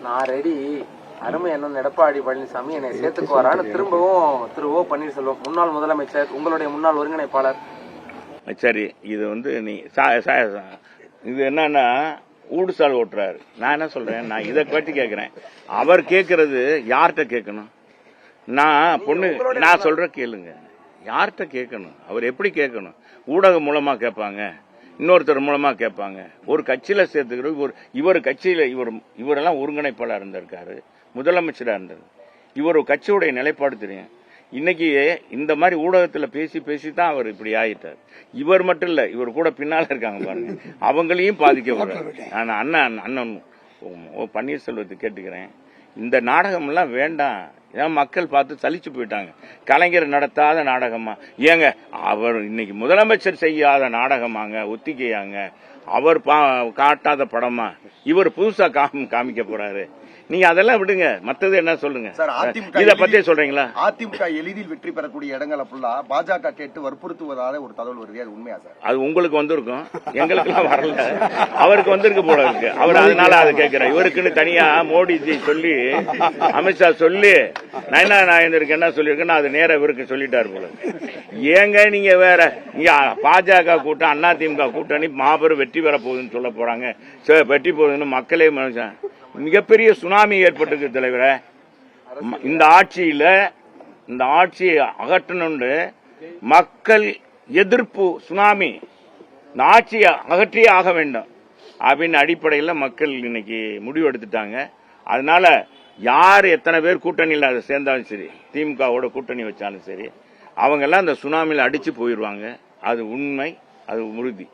நான் ரெடி அருமை அண்ணன் எடப்பாடி பழனிசாமி என்னை சேர்த்துக்குவாரான்னு திரும்பவும் திரு ஓ பன்னீர்செல்வம் முன்னாள் முதலமைச்சர் உங்களுடைய முன்னாள் ஒருங்கிணைப்பாளர். சரி, இது நீ இது என்னன்னா ஊடுசால் ஓட்டுறாரு. நான் என்ன சொல்றேன், நான் இதை பற்றி கேட்கிறேன். அவர் கேட்கறது யார்கிட்ட கேட்கணும்? நான் சொல்ற கேளுங்க, யார்கிட்ட கேட்கணும்? அவர் எப்படி கேட்கணும்? ஊடகம் மூலமா கேட்பாங்க, இன்னொருத்தர் மூலமா கேட்பாங்க. ஒரு கட்சியில சேர்த்துக்கிற இவர் கட்சியில இவரெல்லாம் ஒருங்கிணைப்பாளர் இருந்திருக்காரு, முதலமைச்சரா இருந்தது. இவர் கட்சியுடைய நிலைப்பாடு தெரியும். இன்னைக்கு இந்த மாதிரி ஊடகத்துல பேசி பேசி தான் அவர் இப்படி ஆயிட்டார். இவர் மட்டும் இல்ல, இவர் கூட பின்னால இருக்காங்க பாருங்க, அவங்களையும் பாதிக்க விடுறாரு. நான் அண்ணன் பன்னீர்செல்வத்தை கேட்டுக்கிறேன், இந்த நாடகம் எல்லாம் வேண்டாம். ஏன் மக்கள் பார்த்து சலிச்சு போயிட்டாங்க. கலைஞர் நடத்தாத நாடகமா? ஏங்க அவர் இன்னைக்கு முதலமைச்சர் செய்யாத நாடகமாங்க, ஒத்திகையாங்க? அவர் காட்டாத படமா? இவர் புதுசா காமிக்க போறாரு. நீங்க அதெல்லாம் விடுங்க, மத்தது என்ன சொல்லுங்க. இத பத்தி சொல்றீங்களா? அதிமுக எளிதில் வெற்றி பெறக்கூடிய இடங்களை ஃபுல்லா பாஜக கேட்டு வற்புறுத்துவதாக ஒரு தகவல் வருது, அது உண்மையா சார்? அது உங்களுக்கு வந்திருக்கும், எங்களுக்கு எல்லாம் வரல. அவருக்கு வந்திருக்கு போல இருக்கு, அவர் அதனால அதை கேட்கிறார். இவருக்குன்னு தனியா மோடிஜி சொல்லி, அமித்ஷா சொல்லி, நான் என்ன சொல்லியிருக்கேன், அது நேரம் இவருக்கு சொல்லிட்டாரு போல. ஏங்க நீங்க வேற, நீங்க பாஜக கூட்டம் அதிமுக கூட்டணி மாபெரும் வெற்றி பெற போகுதுன்னு சொல்ல போறாங்க. வெற்றி போகுதுன்னு மக்களே மிகப்பெரிய சுனாமி ஏற்பட்டிருக்கு தலைவர. இந்த ஆட்சியை அகற்றணும்னு மக்கள் எதிர்ப்பு சுனாமி, இந்த ஆட்சியை அகற்றியே ஆக வேண்டும் அப்படின்னு அடிப்படையில் மக்கள் இன்னைக்கு முடிவு எடுத்துட்டாங்க. அதனால யார் எத்தனை பேர் கூட்டணியில் அதை சேர்ந்தாலும் சரி, திமுகவோட கூட்டணி வச்சாலும் சரி, அவங்க எல்லாம் அந்த சுனாமியில் அடிச்சு போயிடுவாங்க. அது உண்மை, அது உறுதி.